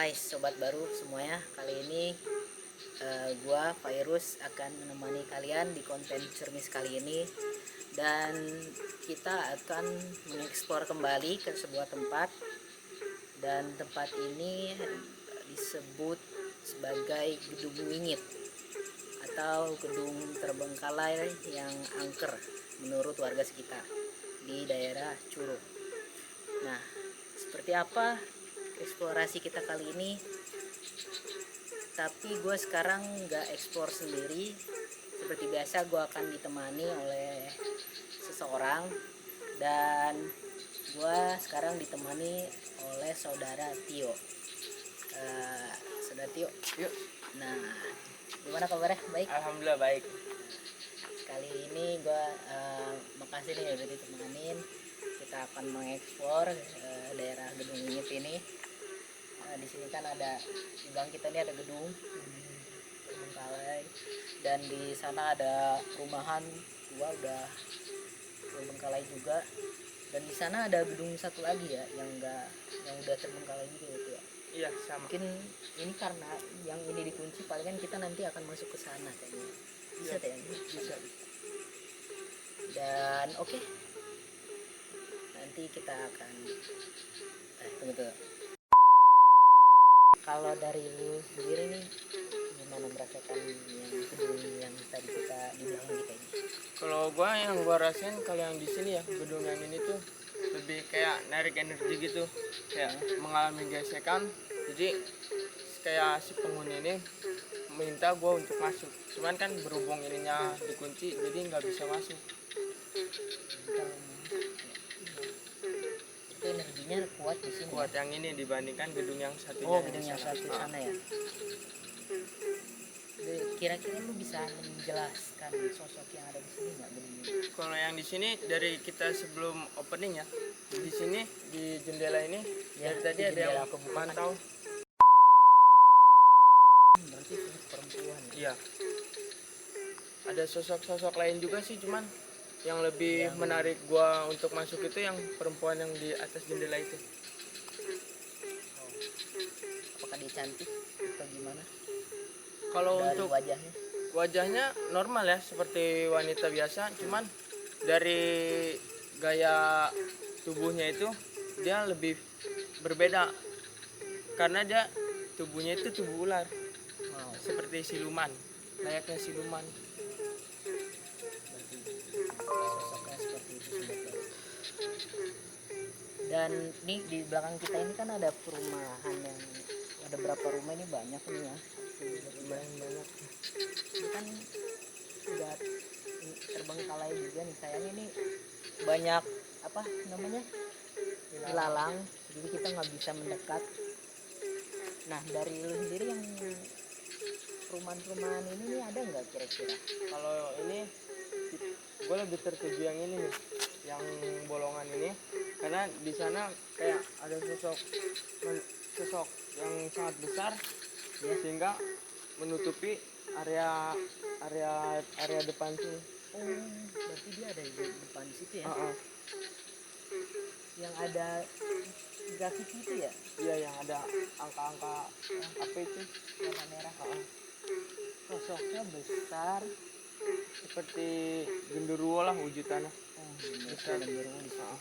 Hai sobat baru semuanya, kali ini gua Virus akan menemani kalian di konten Cermis kali ini. Dan kita akan mengeksplor kembali ke sebuah tempat. Dan tempat ini disebut sebagai Gedung Wingit atau gedung terbengkalai yang angker menurut warga sekitar di daerah Curug. Nah, seperti apa eksplorasi kita kali ini? Tapi gue sekarang nggak eksplor sendiri. Seperti biasa gue akan ditemani oleh seseorang. Dan gue sekarang ditemani oleh saudara Tio. Saudara Tio, Yuk. Nah, gimana kabarnya? Baik? Alhamdulillah baik. Kali ini gue makasih nih udah ditemanin. Kita akan mengeksplor daerah Gedung Wingit ini. Di sini kan ada, di belakang kita ini ada gedung terbengkalai, dan di sana ada perumahan tua udah terbengkalai juga, dan di sana ada gedung satu lagi ya yang udah terbengkalai juga gitu ya. Iya sama. Mungkin ini karena yang ini dikunci, palingan kita nanti akan masuk ke sana kayaknya. Bisa ya, bisa. Dan oke. Nanti kita akan tunggu. Kalau dari lu sendiri nih, gimana merasakan yang gedung yang tadi kita di belakang kita ini? Kalau yang gua rasain kalau yang di sini ya, gedung yang ini tuh lebih kayak narik energi gitu, kayak mengalami gesekan. Jadi kayak si penghuni ini minta gua untuk masuk, cuman kan berhubung ininya dikunci jadi nggak bisa masuk. Itu energinya kuat di sini. Kuat yang ini dibandingkan gedung yang satunya. Oh, gedung yang satu sana ya. Kira-kira lu bisa menjelaskan sosok yang ada di sini nggak gedung ini? Kalau yang di sini dari kita sebelum opening ya, di sini di jendela ini Ya, dari tadi di ada yang jendela kebukaan tahu. Berarti ini perempuan ya? Iya. Ada sosok-sosok lain juga sih, cuman yang lebih menarik gua untuk masuk itu yang perempuan yang di atas jendela itu. Oh. Apakah dia cantik atau gimana? Kalau Dari untuk wajahnya normal ya, seperti wanita biasa, cuman dari gaya tubuhnya itu dia lebih berbeda karena dia tubuhnya itu tubuh ular. wow. Seperti siluman, layaknya siluman. Sosoknya seperti itu sobat. Dan nih di belakang kita ini kan ada perumahan yang ada berapa rumah ini, banyak nih ya. Banyak. Ini kan sudah terbengkalai juga nih, sayangnya nih banyak apa namanya ilalang, jadi kita nggak bisa mendekat. Nah, dari lu sendiri yang perumahan-perumahan ini nih ada nggak kira-kira? Kalau ini gue lebih tertuju yang ini nih, yang bolongan ini, karena di sana kayak ada sosok yang sangat besar ya, sehingga menutupi area depan sini. Oh, berarti dia ada di depan situ ya? Yang ada grafiti itu ya? Iya, yang ada angka-angka apa itu Warna merah. Sosoknya besar. seperti genderuwo lah wujudannya. Besar genderuwo di sana.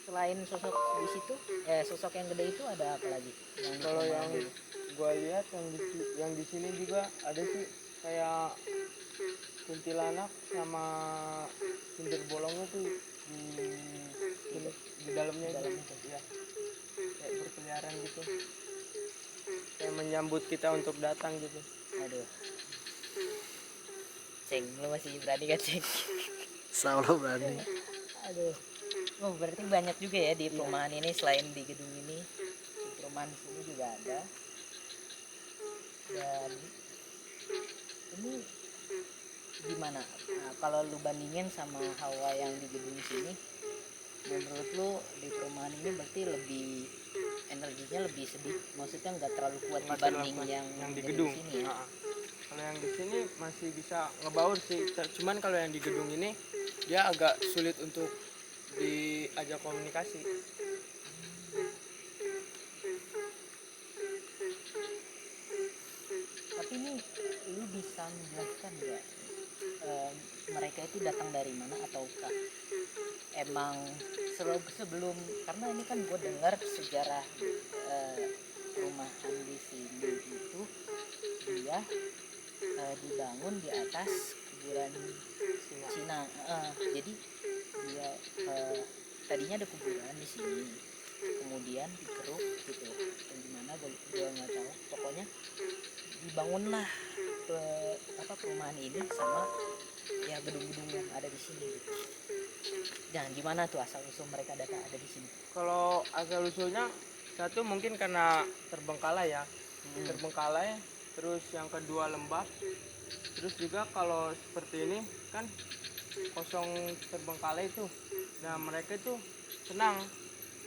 Selain sosok di situ, sosok yang gede itu ada apa lagi? Kalau yang gua lihat yang di sini juga ada sih, kayak kuntilanak sama cinder bolongnya tuh di dalamnya itu. Ya, kayak berkeliaran gitu, kayak menyambut kita untuk datang gitu. Aduh, Ceng, lu masih berani gak, Ceng? Selalu berani. Aduh, oh berarti banyak juga ya di perumahan ini, selain di gedung ini, di perumahan sini juga ada. Dan ini gimana? Nah, kalau lu bandingin sama hawa yang di gedung sini, menurut lu di perumahan ini berarti lebih energinya lebih sedikit, maksudnya nggak terlalu kuat dibanding yang di gedung sini ya? Kalau yang di sini masih bisa ngebaur sih, cuman kalau yang di gedung ini dia agak sulit untuk diajak komunikasi. menjelaskan nggak mereka itu datang dari mana, ataukah emang sebelum, karena ini kan gue dengar sejarah perumahan di sini itu dia dibangun di atas kuburan Cina. Jadi dia tadinya ada kuburan di sini, kemudian dikeruk gitu, dan gimana gue nggak tahu, pokoknya dibangunlah perumahan ini sama ya gedung-gedung yang ada di sini gitu. Dan gimana tuh asal usul mereka datang ada di sini? Kalau asal usulnya satu mungkin karena terbengkalai ya, terbengkalai, terus yang kedua lembab, terus juga kalau seperti ini kan kosong terbengkalai itu, nah mereka itu senang,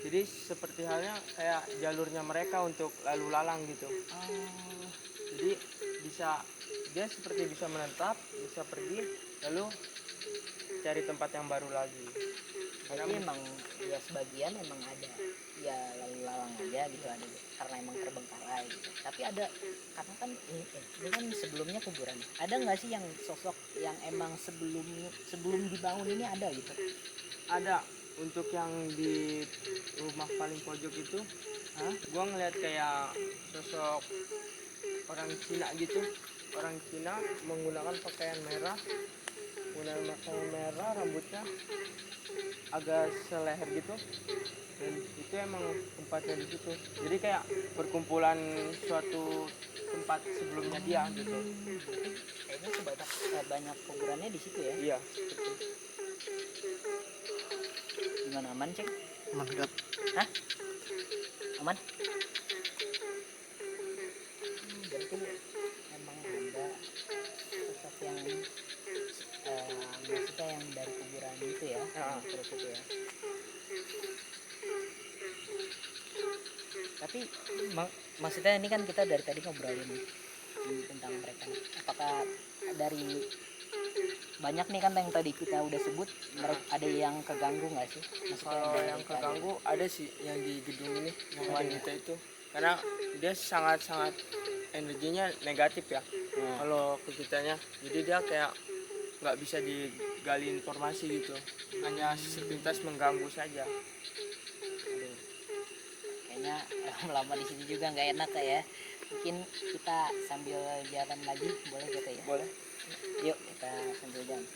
jadi seperti halnya kayak jalurnya mereka untuk lalu lalang gitu. Jadi dia seperti bisa menetap, bisa pergi lalu cari tempat yang baru lagi. Jadi emang ya sebagian emang ada ya lalu lalang aja gitu, ada karena emang terbengkalai gitu. Tapi ada, karena kan ini kan sebelumnya kuburan, ada nggak sih yang sosok yang emang sebelum dibangun ini ada gitu? Ada. Untuk yang di rumah paling pojok itu gua ngeliat kayak sosok orang Cina gitu, orang Cina menggunakan pakaian merah, rambutnya agak seleher gitu, dan itu emang tempatnya di situ. Jadi kayak perkumpulan suatu tempat sebelumnya dia gitu. Kayaknya banyak kuburannya di situ ya? Iya. Gimana, aman cek? Aman gak? Hah? Aman? Berarti memang ada sosok yang maksudnya yang dari kuburan itu ya? Terus itu ya. Tapi maksudnya ini kan kita dari tadi ngobrolin tentang mereka. Apakah dari banyak nih kan yang tadi kita udah sebut, ada yang keganggu nggak sih? Kalau yang keganggu ada sih yang di gedung ini, yang wanita itu, karena dia sangat energinya negatif ya. Kalau ke kitanya, jadi dia kayak nggak bisa digali informasi gitu, hanya sepintas mengganggu saja. Kayaknya lama-lama di sini juga nggak enak ya. Mungkin kita sambil jalan lagi boleh gitu ya? Boleh. Yuk kita sambil jalan.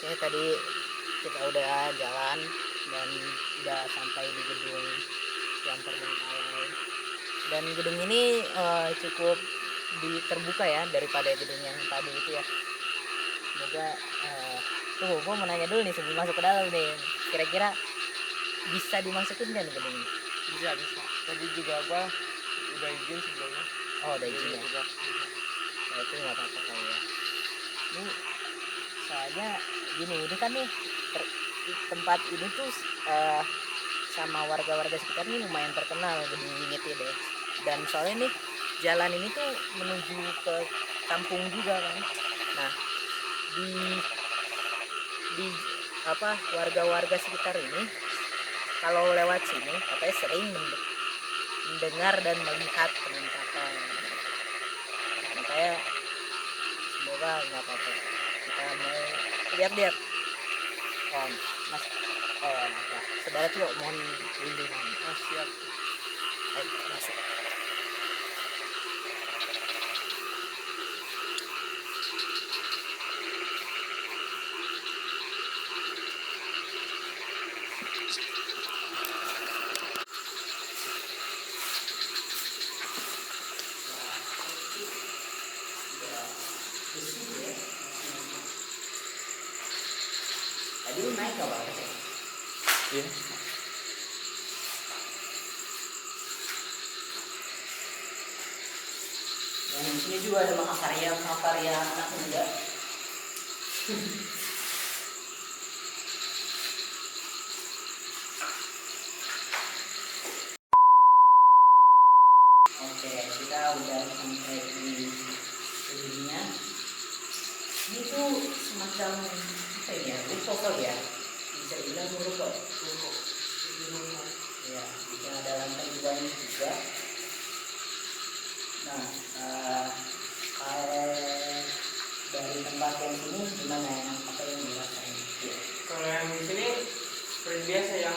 Oke, tadi kita udah jalan dan udah sampai di gedung yang terbengkalai. Dan gedung ini cukup terbuka ya daripada gedung yang tadi itu ya. Semoga gue mau nanya dulu nih sebelum masuk ke dalam nih. Kira-kira bisa dimasukin nggak nih gedung ini? Bisa. Tadi juga gua udah izin sebelumnya. Oh, udah izin ya. Nah, itu nggak apa-apa kali ya. Ini soalnya gini, ini kan nih tempat ini tuh sama warga-warga sekitar ini lumayan terkenal gedung ini deh. Dan soalnya nih jalan ini tuh menuju ke kampung juga kan. Nah, di di warga-warga sekitar ini kalau lewat sini katanya sering mendengar dan melihat penampakan. Makanya semoga nggak apa-apa. Kita mau lihat-lihat. Oh, mas, saudara tuh mohon bimbingan. Oh, siap. Ayo masuk. Tadi lu naik apa? Iya. Dan di sini juga ada mahakarya anak muda. Oke, kita udah sampai di ujungnya. Ini tuh semacam apa ya? Ruko ya. Bisa dibilang ruko. Ya, bisa ada lantai 2 ini juga. Nah, kalau dari tempat yang ini gimana yang apa yang dirasain? Ya. Kalau yang di sini seperti biasa ya,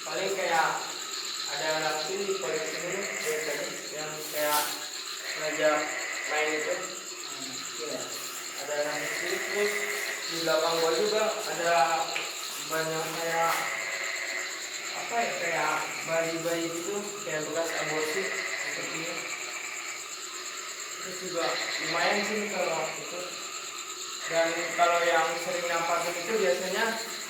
paling kayak ada anak kecil di proyek ini biasanya yang kayak ngajak main itu. Iya. Ada anak kecil, terus di belakang gua juga ada banyak kayak apa ya, kayak bayi-bayi gitu, kayak bekas aborsi seperti ini. Terus juga lumayan sih kalau itu. Dan kalau yang sering nampakin itu biasanya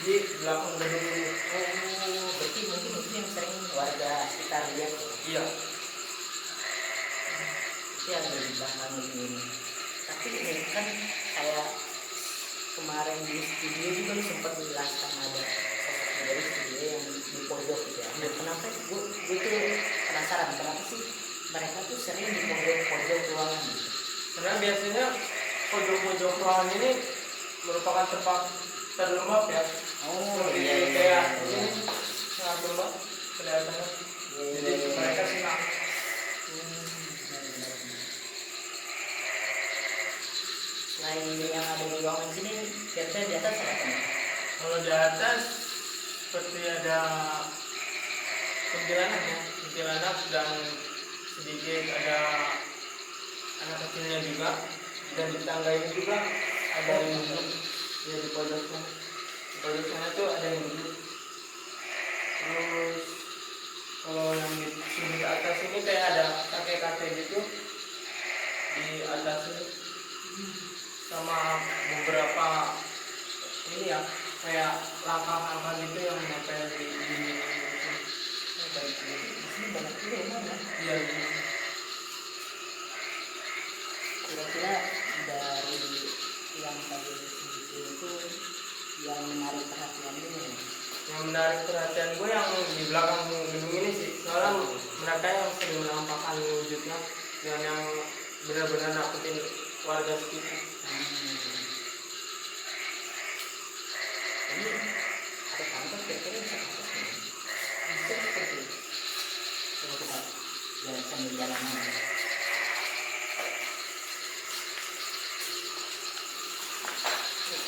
di belakang gedung ini. Oh, berarti mungkin itu yang sering warga sekitar lihat. Iya. Itu yang di belakang ini. Tapi ini kan kayak kemarin di studio juga lu sempat menjelaskan ada sosok dari studio yang di pojok gitu ya. Nah, kenapa gue tuh penasaran kenapa sih mereka tuh sering di pojok ruangan gitu? Karena biasanya pojok-pojok ruangan ini merupakan tempat terlembab ya. Oh Seperti iya, iya, kayak iya. ini sangat lembab kelihatannya. Jadi mereka senang. Selain yang ada di ruangan sini, biasanya di atas apa nih? Kalau di atas seperti ada kuntilanak ya, kuntilanak, dan sedikit ada anak kecilnya juga, dan di tangga ini juga ada yang duduk ya di pojok sana. Di pojok sana tuh ada yang duduk. Terus kalau yang di sudut atas ini kayak ada kakek-kakek gitu di atas ini, sama beberapa ini ya kayak langkah-langkah gitu yang nempel di dinding gitu. Baik, di sini banyak juga rumah ya. Iya, iya. Kira-kira dari yang tadi disebutkan itu yang menarik perhatian ini ya? Yang menarik perhatian gue yang di belakang gedung ini sih, soalnya mereka yang sering menampakkan wujudnya dan yang benar-benar nakutin warga sekitar. Ini ada kantor kira-kira bisa masuk nih. Bisa seperti itu. Coba kita jalan sambil jalanan.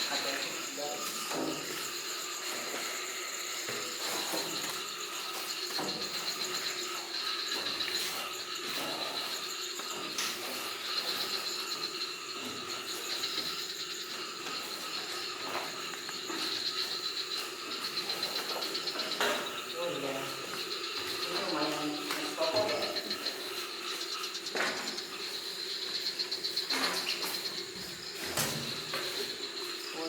Ada dari oh iya, ini lumayan kokoh ya. Oh,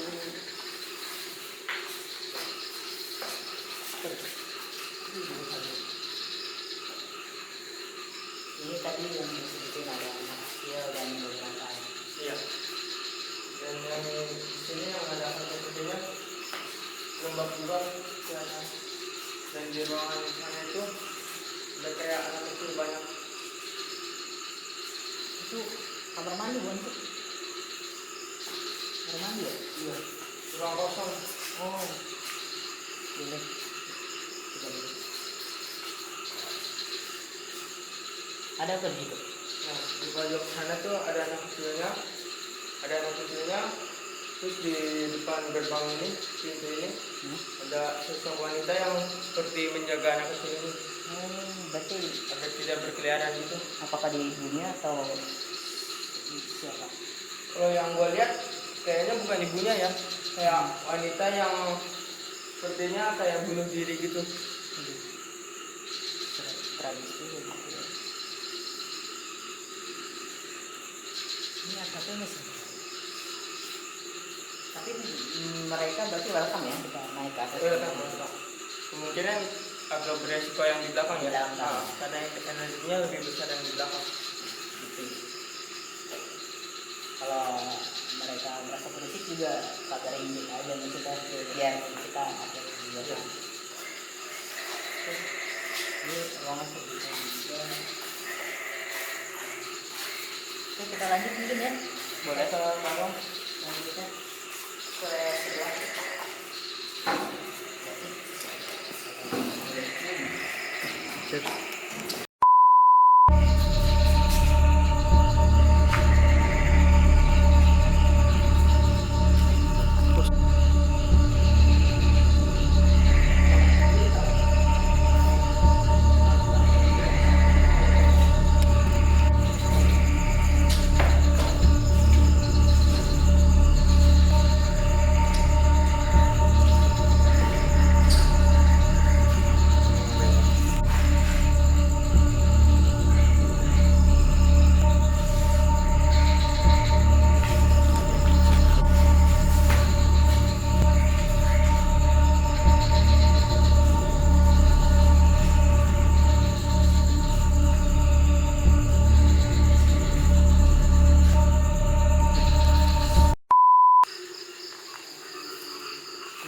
ini tadi yang disebutin ada anak kecil dan beberapa. Iya. Dan yang di sini yang ada kecil-kecilnya lembab juga kelihatan. Dan di ruangan sana itu ada kayak anak kecil banyak. Itu kamar mandi bukan sih? Kamar mandi ya? Iya. ruang kosong. Oh, boleh. Coba dulu. Ada apa di situ? Nah, di pojok sana tuh ada anak kecilnya, terus di depan gerbang ini, pintu ini, ada sosok wanita yang seperti menjaga anak kecil ini Berarti agar tidak berkeliaran gitu. apakah dia ibunya atau siapa? Kalau yang gue lihat kayaknya bukan ibunya ya, kayak wanita yang sepertinya kayak bunuh diri gitu. Aduh, tragis juga gitu ya. Ini atapnya masih. Tapi mereka berarti welcome ya kita naik ke atas. Kemungkinan agak beresiko yang di belakang ya, Di belakang. karena energinya lebih besar yang di belakang. Gitu. Kalau mereka merasa berisik juga kabarin kita aja nih kita biar kita update juga. Ini ruangan terbuka juga. Oke, kita lanjut mungkin ya. Boleh kalau kamu Lanjutnya ke kedua. Cheers.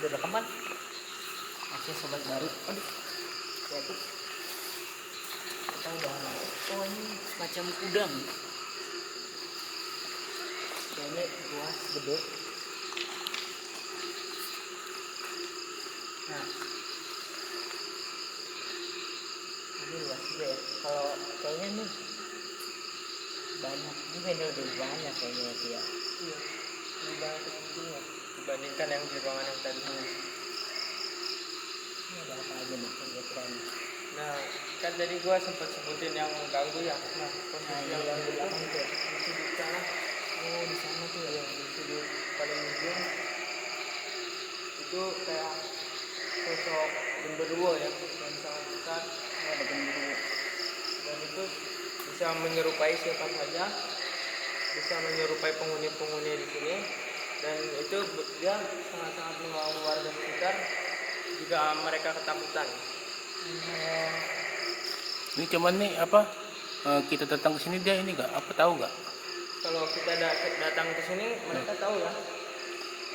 Udah rekaman. Oke sobat baru. Aduh. Lihat tuh. Kita udah masuk. Oh ini semacam gudang. Kayaknya luas gede. Nah. Ini luas juga ya. Kalau kayaknya nih banyak juga ini lebih banyak kayaknya itu ya. iya, lebih banyak pengunjungnya dibandingkan yang di ruangan yang tadi. Ini ada apa aja nih kira-kira? Nah, kan tadi gua sempat sebutin yang ganggu ya. Nah, posisi yang ganggu itu masih di sana. Oh di sana tuh ya. Di sudut paling ujung itu kayak sosok genderuwo ya, yang sangat besar. Oh, ada genderuwo. Dan itu bisa menyerupai siapa saja, bisa menyerupai penghuni-penghuni di sini, dan itu dia sangat-sangat mengganggu warga sekitar jika mereka ketakutan. Ini cuman nih apa kita datang ke sini dia ini nggak apa tahu nggak? Kalau kita datang ke sini, mereka tahu ya.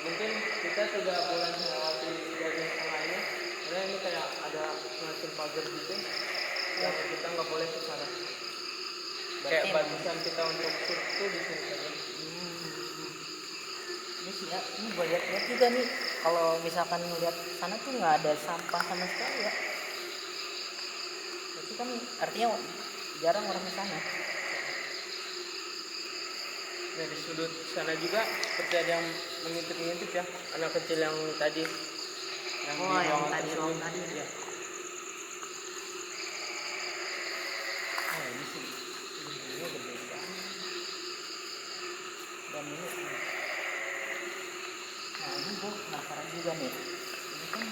Mungkin kita tidak boleh melewati bagian tengah ini, karena ini kayak ada semacam pagar gitu, yang kita nggak boleh ke sana. Kayak batasan kita untuk shoot tuh di sini saja. Ini sih ya, ini gue lihat juga nih. Kalau misalkan ngeliat sana tuh nggak ada sampah sama sekali ya. Itu kan artinya jarang orang ke sana. Nah di sudut sana juga seperti ada yang mengintip-ngintip ya, anak kecil yang tadi yang Oh, di yang ruangan tadi, tersebut. ruang tadi ya. Iya. Oh ini sih ini gede banget. Dan ini nah ini gue penasaran juga nih. Ini kan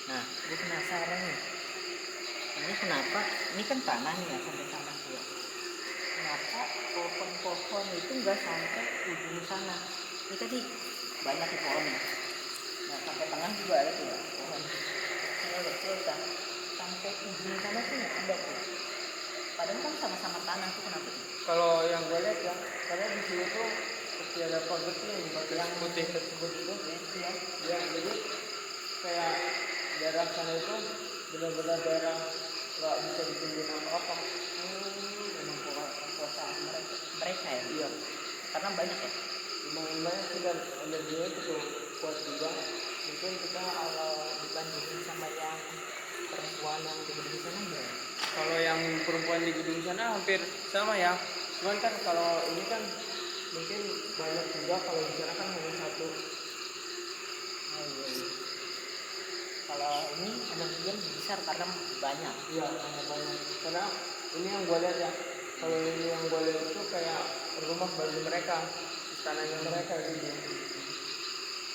nah gue penasaran nih. Ini kenapa? Ini kan tanah nih ya sampai sana tuh ya. Kenapa pohon-pohon itu nggak sampai ujung sana? Ini tadi banyak di pohonnya. Nah sampai tengah juga ada tuh ya pohon. Kecil kan. Sampai ujung sana tuh nggak ada tuh. Padahal kan sama-sama tanah tuh kenapa tuh? Kalau yang gue lihat ya, karena di sini tuh seperti ada pagar tuh yang dipakai yang putih tersebut itu. Ya. Ya jadi kayak daerah sana itu benar-benar daerah nggak bisa ditumbuhin apa-apa. Memang kekuasaan mereka ya. Iya. Karena banyak ya. lumayan banyak sih dan energinya cukup kuat juga. Mungkin kita Kalau dibandingin sama yang perempuan yang di gedung sana gimana? kalau yang perempuan di gedung sana hampir sama ya. Cuman kan kalau ini kan mungkin banyak juga, kalau di sana kan hanya satu. Oh iya, iya. Kalau ini energinya lebih besar karena banyak. Iya, hanya banyak. Karena ini yang gue lihat ya. Kalau ini yang gue lihat itu kayak rumah bagi mereka, istananya mereka gitu.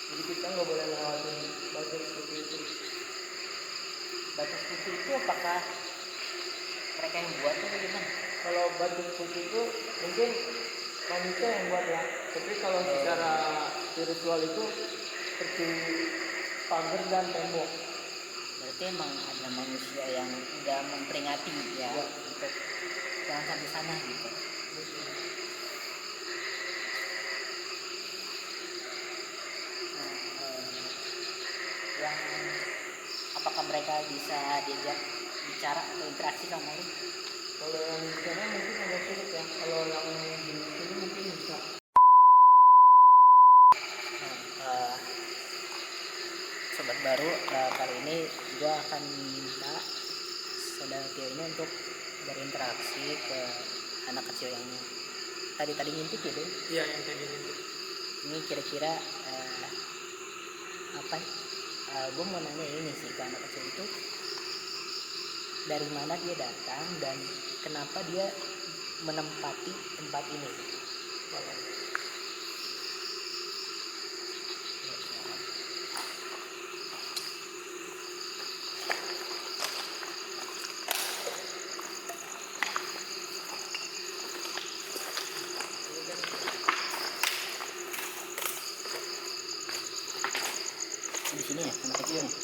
Jadi kita nggak boleh lewatin batas seperti itu. Batas putih itu apakah mereka yang buat atau gimana? Kalau batas putih itu mungkin manusia yang buat ya. Tapi kalau secara spiritual itu seperti pagar dan tembok. Berarti emang ada manusia yang udah memperingati ya, Ya. untuk jangan sampai sana gitu. Nah, yang apakah mereka bisa diajak bicara atau interaksi sama lu? Kalau yang di sana mungkin agak sulit ya. Kalau yang di sini mungkin bisa. Nah, sobat baru, kali ini gue akan minta saudara Tio ini untuk berinteraksi ke anak kecil yang tadi ngintip ya deh. Iya, yang tadi itu. Ini kira-kira apa? Gue mau nanya ini sih ke anak kecil itu, dari mana dia datang dan kenapa dia menempati tempat ini? Di sini ya anak kecil nih.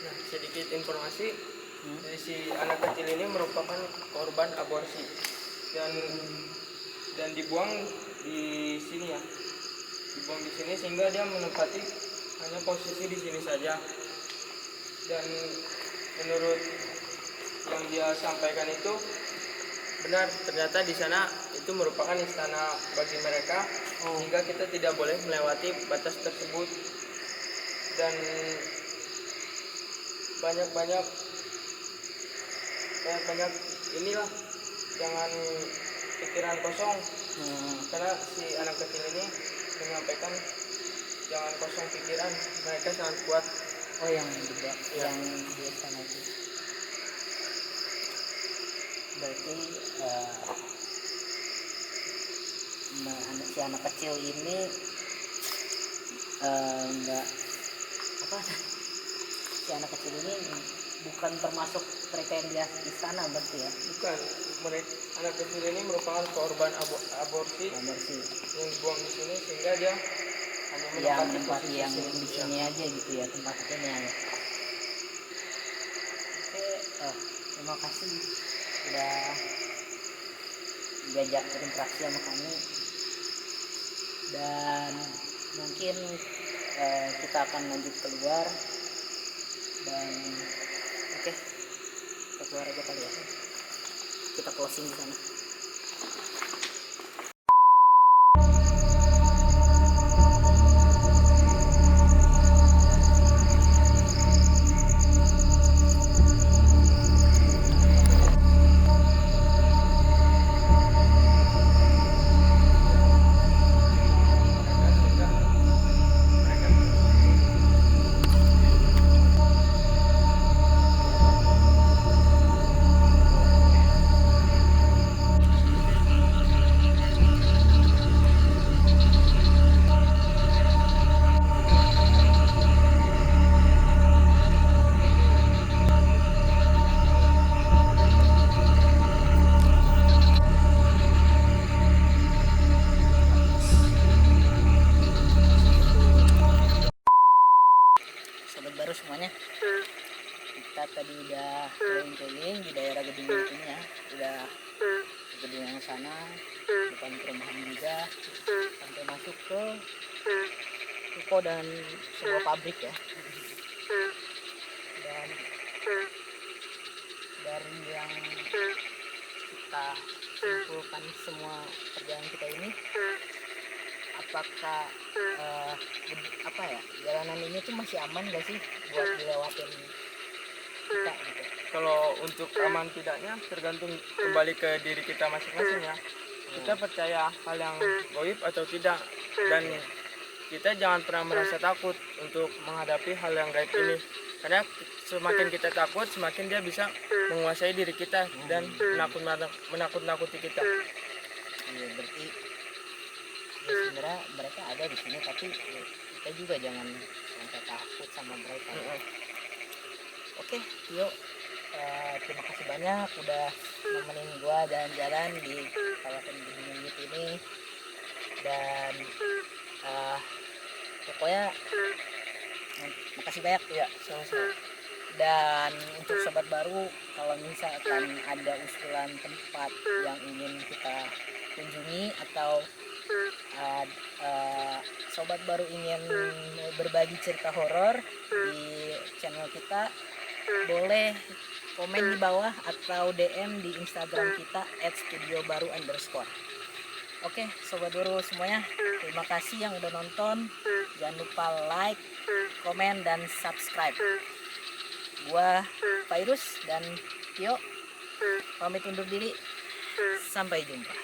Nah, sedikit informasi dari si anak kecil ini merupakan korban aborsi dan dibuang di sini ya, dibuang di sini sehingga dia menempati hanya posisi di sini saja. Dan menurut yang dia sampaikan itu benar, ternyata di sana itu merupakan istana bagi mereka, sehingga kita tidak boleh melewati batas tersebut. Dan banyak inilah, jangan pikiran kosong, karena si anak kecil ini menyampaikan jangan kosong pikiran, mereka sangat kuat. Oh, yang juga Ya. yang di istana itu. Berarti si anak kecil ini enggak apa, si anak kecil ini bukan termasuk mereka yang di istana berarti ya? Bukan, mereka anak kecil ini merupakan korban aborsi Aborsi. yang dibuang di sini, sehingga dia hanya Yang menempati tempat posisi yang sini. di sini aja gitu ya, tempatnya ya. Oke, terima kasih udah diajak berinteraksi sama kami, dan mungkin kita akan lanjut keluar, dan oke, kita keluar aja kali ya, kita closing di sana. sana, depan perumahan juga, sampai masuk ke toko dan semua pabrik ya. Dan dari yang kita simpulkan semua perjalanan kita ini, apakah apa ya, jalanan ini tuh masih aman gak sih buat dilewatin kita gitu? Kalau untuk aman tidaknya tergantung kembali ke diri kita masing-masing ya. Kita percaya hal yang goib atau tidak, dan kita jangan pernah merasa takut untuk menghadapi hal yang gaib ini, karena semakin kita takut semakin dia bisa menguasai diri kita dan menakut-nakuti kita. Iya, berarti ya sebenarnya mereka ada di sini, tapi kita juga jangan sampai takut sama mereka. Oke, yuk, terima kasih banyak udah nemenin gua jalan-jalan di kawasan Gunung ini. Dan pokoknya makasih banyak ya. Sama-sama. Dan untuk sobat baru, kalau misalkan ada usulan tempat yang ingin kita kunjungi, atau sobat baru ingin berbagi cerita horor di channel kita, boleh komen di bawah atau DM di Instagram kita @studiobaru_. Oke, sobat baru semuanya, terima kasih yang udah nonton. Jangan lupa like, komen, dan subscribe. Gua Fairuz dan Tio pamit undur diri. Sampai jumpa.